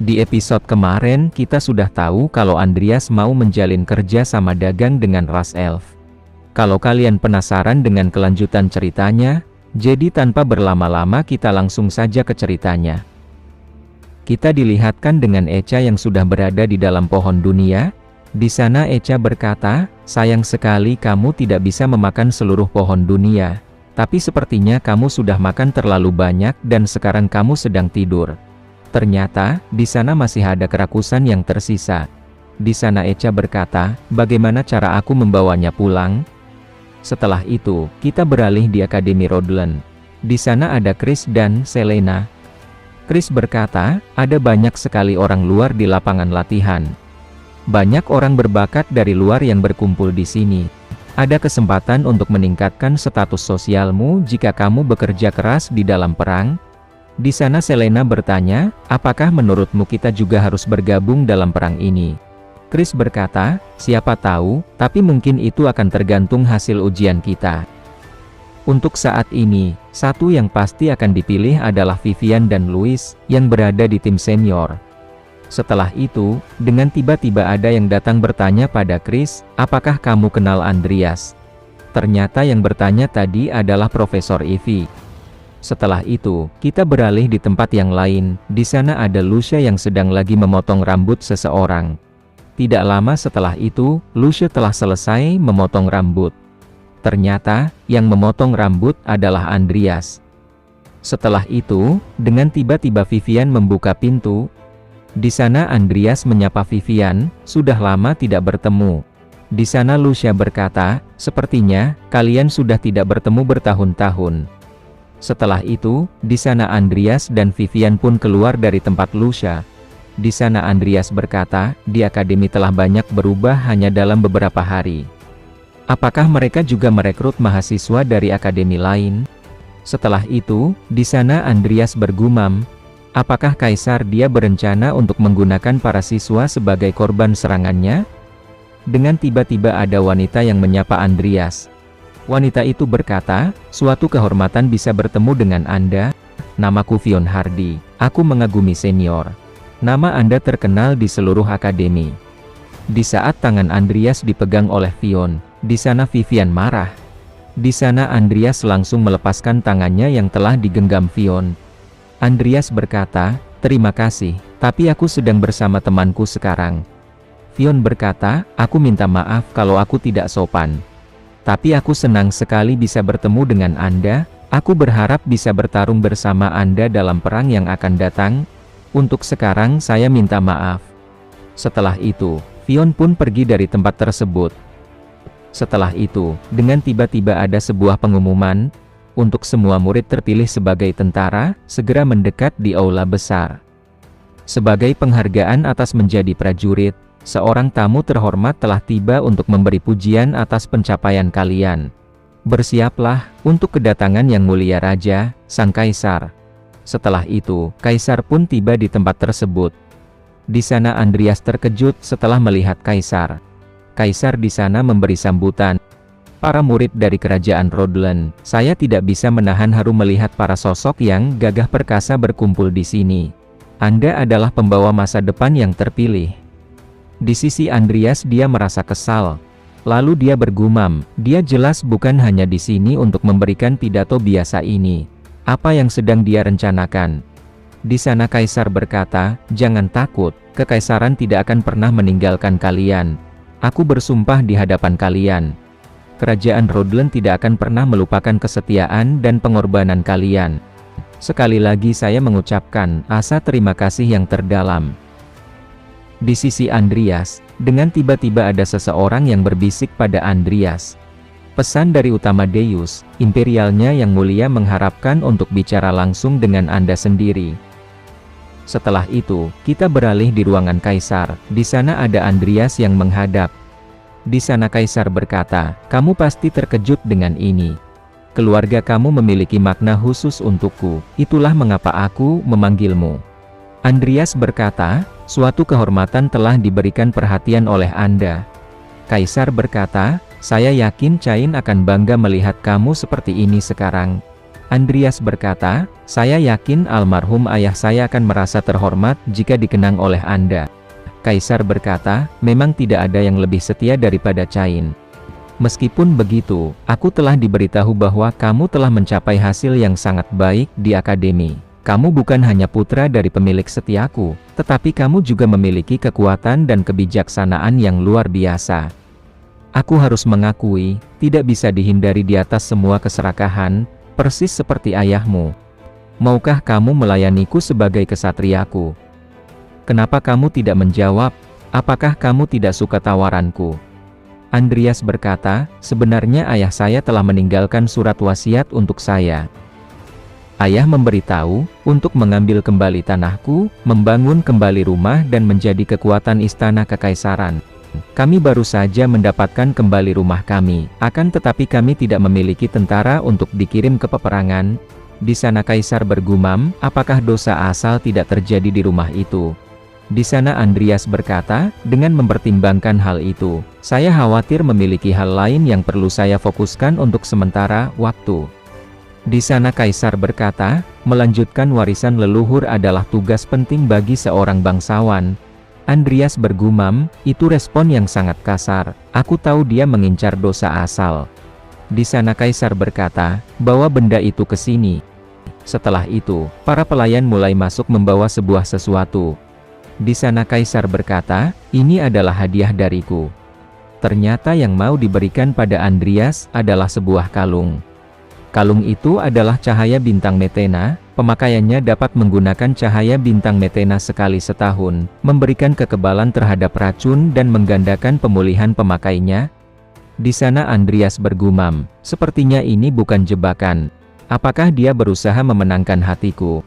Di episode kemarin kita sudah tahu kalau Andreas mau menjalin kerja sama dagang dengan ras elf. Kalau kalian penasaran dengan kelanjutan ceritanya, jadi tanpa berlama-lama kita langsung saja ke ceritanya. Kita dilihatkan dengan Echa yang sudah berada di dalam pohon dunia. Di sana Echa berkata, sayang sekali kamu tidak bisa memakan seluruh pohon dunia. Tapi sepertinya kamu sudah makan terlalu banyak dan sekarang kamu sedang tidur. Ternyata, di sana masih ada kerakusan yang tersisa. Di sana Echa berkata, bagaimana cara aku membawanya pulang? Setelah itu, kita beralih di Akademi Rodlan. Di sana ada Chris dan Selena. Chris berkata, ada banyak sekali orang luar di lapangan latihan. Banyak orang berbakat dari luar yang berkumpul di sini. Ada kesempatan untuk meningkatkan status sosialmu jika kamu bekerja keras di dalam perang. Di sana Selena bertanya, apakah menurutmu kita juga harus bergabung dalam perang ini? Chris berkata, siapa tahu, tapi mungkin itu akan tergantung hasil ujian kita. Untuk saat ini, satu yang pasti akan dipilih adalah Vivian dan Louis, yang berada di tim senior. Setelah itu, dengan tiba-tiba ada yang datang bertanya pada Chris, apakah kamu kenal Andreas? Ternyata yang bertanya tadi adalah Profesor Ivy. Setelah itu, kita beralih di tempat yang lain. Di sana ada Lucia yang sedang lagi memotong rambut seseorang. Tidak lama setelah itu, Lucia telah selesai memotong rambut. Ternyata, yang memotong rambut adalah Andreas. Setelah itu, dengan tiba-tiba Vivian membuka pintu. Di sana Andreas menyapa Vivian, sudah lama tidak bertemu. Di sana Lucia berkata, sepertinya, kalian sudah tidak bertemu bertahun-tahun. Setelah itu, di sana Andreas dan Vivian pun keluar dari tempat Lucia. Di sana Andreas berkata, di akademi telah banyak berubah hanya dalam beberapa hari. Apakah mereka juga merekrut mahasiswa dari akademi lain? Setelah itu, di sana Andreas bergumam, apakah Kaisar dia berencana untuk menggunakan para siswa sebagai korban serangannya? Dengan tiba-tiba ada wanita yang menyapa Andreas. Wanita itu berkata, suatu kehormatan bisa bertemu dengan Anda. Namaku Fion Hardy, aku mengagumi senior. Nama Anda terkenal di seluruh akademi. Di saat tangan Andreas dipegang oleh Fion, di sana Vivian marah. Di sana Andreas langsung melepaskan tangannya yang telah digenggam Fion. Andreas berkata, terima kasih, tapi aku sedang bersama temanku sekarang. Fion berkata, aku minta maaf kalau aku tidak sopan. Tapi aku senang sekali bisa bertemu dengan Anda. Aku berharap bisa bertarung bersama Anda dalam perang yang akan datang. Untuk sekarang saya minta maaf. Setelah itu, Fion pun pergi dari tempat tersebut. Setelah itu, dengan tiba-tiba ada sebuah pengumuman. Untuk semua murid terpilih sebagai tentara, segera mendekat di aula besar. Sebagai penghargaan atas menjadi prajurit, seorang tamu terhormat telah tiba untuk memberi pujian atas pencapaian kalian. Bersiaplah untuk kedatangan yang mulia Raja, Sang Kaisar. Setelah itu, Kaisar pun tiba di tempat tersebut. Di sana Andreas terkejut setelah melihat Kaisar. Kaisar di sana memberi sambutan. Para murid dari kerajaan Rodlan, saya tidak bisa menahan haru melihat para sosok yang gagah perkasa berkumpul di sini. Anda adalah pembawa masa depan yang terpilih. Di sisi Andreas dia merasa kesal. Lalu dia bergumam, dia jelas bukan hanya di sini untuk memberikan pidato biasa ini. Apa yang sedang dia rencanakan? Di sana Kaisar berkata, jangan takut, kekaisaran tidak akan pernah meninggalkan kalian. Aku bersumpah di hadapan kalian. Kerajaan Rodlan tidak akan pernah melupakan kesetiaan dan pengorbanan kalian. Sekali lagi saya mengucapkan asa terima kasih yang terdalam. Di sisi Andreas, dengan tiba-tiba ada seseorang yang berbisik pada Andreas. Pesan dari utama Deus, imperialnya yang mulia mengharapkan untuk bicara langsung dengan Anda sendiri. Setelah itu, kita beralih di ruangan Kaisar. Di sana ada Andreas yang menghadap. Di sana Kaisar berkata, kamu pasti terkejut dengan ini. Keluarga kamu memiliki makna khusus untukku, itulah mengapa aku memanggilmu. Andreas berkata, suatu kehormatan telah diberikan perhatian oleh Anda. Kaisar berkata, saya yakin Cain akan bangga melihat kamu seperti ini sekarang. Andreas berkata, saya yakin almarhum ayah saya akan merasa terhormat jika dikenang oleh Anda. Kaisar berkata, memang tidak ada yang lebih setia daripada Cain. Meskipun begitu, aku telah diberitahu bahwa kamu telah mencapai hasil yang sangat baik di akademi. Kamu bukan hanya putra dari pemilik setiaku, tetapi kamu juga memiliki kekuatan dan kebijaksanaan yang luar biasa. Aku harus mengakui, tidak bisa dihindari di atas semua keserakahan, persis seperti ayahmu. Maukah kamu melayaniku sebagai kesatriaku? Kenapa kamu tidak menjawab? Apakah kamu tidak suka tawaranku? Andreas berkata, sebenarnya ayah saya telah meninggalkan surat wasiat untuk saya. Ayah memberitahu, untuk mengambil kembali tanahku, membangun kembali rumah dan menjadi kekuatan istana kekaisaran. Kami baru saja mendapatkan kembali rumah kami, akan tetapi kami tidak memiliki tentara untuk dikirim ke peperangan. Di sana kaisar bergumam, apakah dosa asal tidak terjadi di rumah itu? Di sana Andreas berkata, dengan mempertimbangkan hal itu, saya khawatir memiliki hal lain yang perlu saya fokuskan untuk sementara waktu. Di sana kaisar berkata, melanjutkan warisan leluhur adalah tugas penting bagi seorang bangsawan. Andreas bergumam, itu respon yang sangat kasar, aku tahu dia mengincar dosa asal. Di sana kaisar berkata, bawa benda itu ke sini. Setelah itu, para pelayan mulai masuk membawa sebuah sesuatu. Di sana kaisar berkata, ini adalah hadiah dariku. Ternyata yang mau diberikan pada Andreas adalah sebuah kalung. Kalung itu adalah cahaya bintang Metena, pemakaiannya dapat menggunakan cahaya bintang Metena sekali setahun, memberikan kekebalan terhadap racun dan menggandakan pemulihan pemakainya. Di sana Andreas bergumam, sepertinya ini bukan jebakan. Apakah dia berusaha memenangkan hatiku?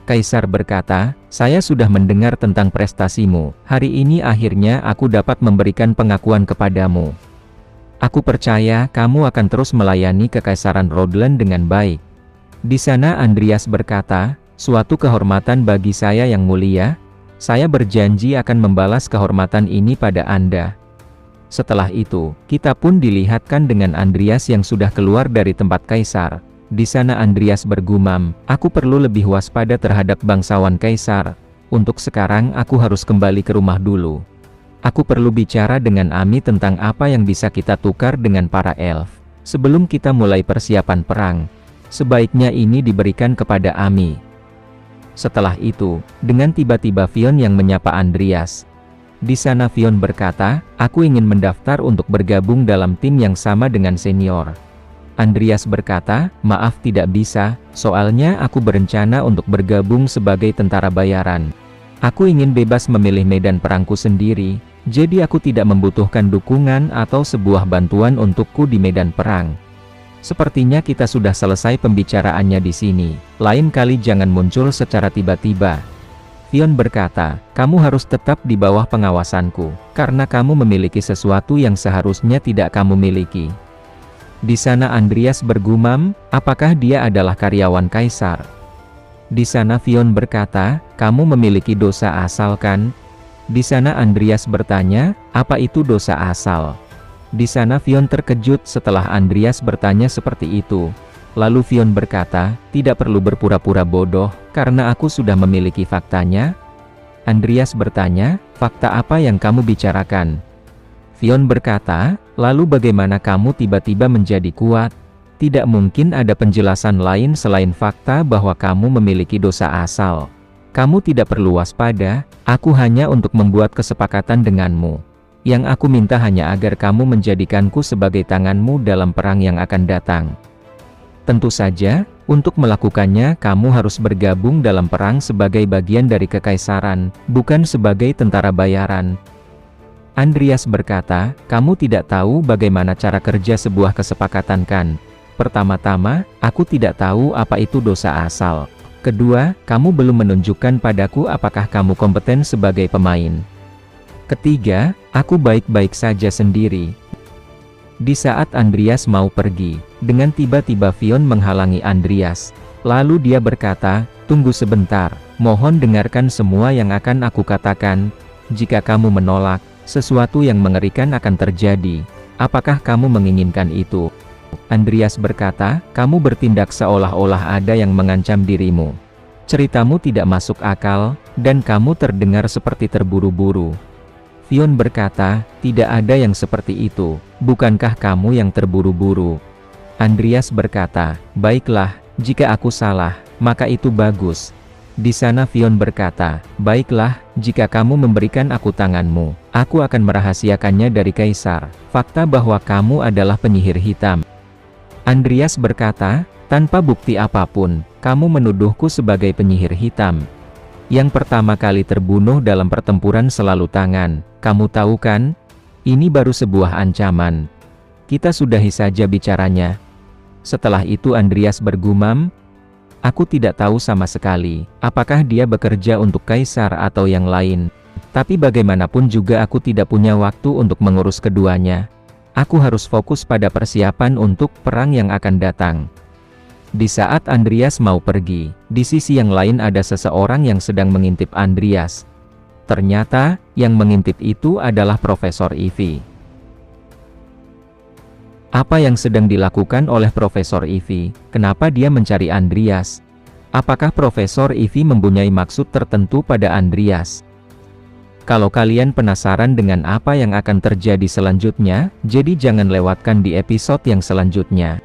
Kaisar berkata, saya sudah mendengar tentang prestasimu, hari ini akhirnya aku dapat memberikan pengakuan kepadamu. Aku percaya kamu akan terus melayani kekaisaran Rhodeland dengan baik. Di sana Andreas berkata, suatu kehormatan bagi saya yang mulia, saya berjanji akan membalas kehormatan ini pada Anda. Setelah itu, kita pun dilihatkan dengan Andreas yang sudah keluar dari tempat kaisar. Di sana Andreas bergumam, aku perlu lebih waspada terhadap bangsawan kaisar. Untuk sekarang aku harus kembali ke rumah dulu. Aku perlu bicara dengan Ami tentang apa yang bisa kita tukar dengan para elf. Sebelum kita mulai persiapan perang, sebaiknya ini diberikan kepada Ami. Setelah itu, dengan tiba-tiba Fionn yang menyapa Andreas. Di sana Fionn berkata, aku ingin mendaftar untuk bergabung dalam tim yang sama dengan senior. Andreas berkata, maaf tidak bisa, soalnya aku berencana untuk bergabung sebagai tentara bayaran. Aku ingin bebas memilih medan perangku sendiri, jadi aku tidak membutuhkan dukungan atau sebuah bantuan untukku di medan perang. Sepertinya kita sudah selesai pembicaraannya di sini, lain kali jangan muncul secara tiba-tiba. Fionn berkata, kamu harus tetap di bawah pengawasanku, karena kamu memiliki sesuatu yang seharusnya tidak kamu miliki. Di sana Andreas bergumam, apakah dia adalah karyawan kaisar? Di sana Fionn berkata, kamu memiliki dosa asal kan? Di sana Andreas bertanya, apa itu dosa asal? Di sana Fionn terkejut setelah Andreas bertanya seperti itu. Lalu Fionn berkata, tidak perlu berpura-pura bodoh, karena aku sudah memiliki faktanya. Andreas bertanya, fakta apa yang kamu bicarakan? Fionn berkata, lalu bagaimana kamu tiba-tiba menjadi kuat? Tidak mungkin ada penjelasan lain selain fakta bahwa kamu memiliki dosa asal. Kamu tidak perlu waspada, aku hanya untuk membuat kesepakatan denganmu. Yang aku minta hanya agar kamu menjadikanku sebagai tanganmu dalam perang yang akan datang. Tentu saja, untuk melakukannya kamu harus bergabung dalam perang sebagai bagian dari kekaisaran, bukan sebagai tentara bayaran. Andreas berkata, kamu tidak tahu bagaimana cara kerja sebuah kesepakatan kan? Pertama-tama, aku tidak tahu apa itu dosa asal. Kedua, kamu belum menunjukkan padaku apakah kamu kompeten sebagai pemain. Ketiga, aku baik-baik saja sendiri. Di saat Andreas mau pergi, dengan tiba-tiba Fionn menghalangi Andreas. Lalu dia berkata, tunggu sebentar, mohon dengarkan semua yang akan aku katakan. Jika kamu menolak, sesuatu yang mengerikan akan terjadi. Apakah kamu menginginkan itu? Andreas berkata, kamu bertindak seolah-olah ada yang mengancam dirimu. Ceritamu tidak masuk akal, dan kamu terdengar seperti terburu-buru. Fionn berkata, tidak ada yang seperti itu, bukankah kamu yang terburu-buru? Andreas berkata, baiklah, jika aku salah, maka itu bagus. Di sana Fionn berkata, baiklah, jika kamu memberikan aku tanganmu, aku akan merahasiakannya dari Kaisar, fakta bahwa kamu adalah penyihir hitam. Andreas berkata, tanpa bukti apapun, kamu menuduhku sebagai penyihir hitam. Yang pertama kali terbunuh dalam pertempuran selalu tangan, kamu tahu kan? Ini baru sebuah ancaman. Kita sudahi saja bicaranya. Setelah itu Andreas bergumam, aku tidak tahu sama sekali, apakah dia bekerja untuk Kaisar atau yang lain. Tapi bagaimanapun juga aku tidak punya waktu untuk mengurus keduanya. Aku harus fokus pada persiapan untuk perang yang akan datang. Di saat Andreas mau pergi, di sisi yang lain ada seseorang yang sedang mengintip Andreas. Ternyata, yang mengintip itu adalah Profesor Ivy. Apa yang sedang dilakukan oleh Profesor Ivy? Kenapa dia mencari Andreas? Apakah Profesor Ivy mempunyai maksud tertentu pada Andreas? Kalau kalian penasaran dengan apa yang akan terjadi selanjutnya, jadi jangan lewatkan di episode yang selanjutnya.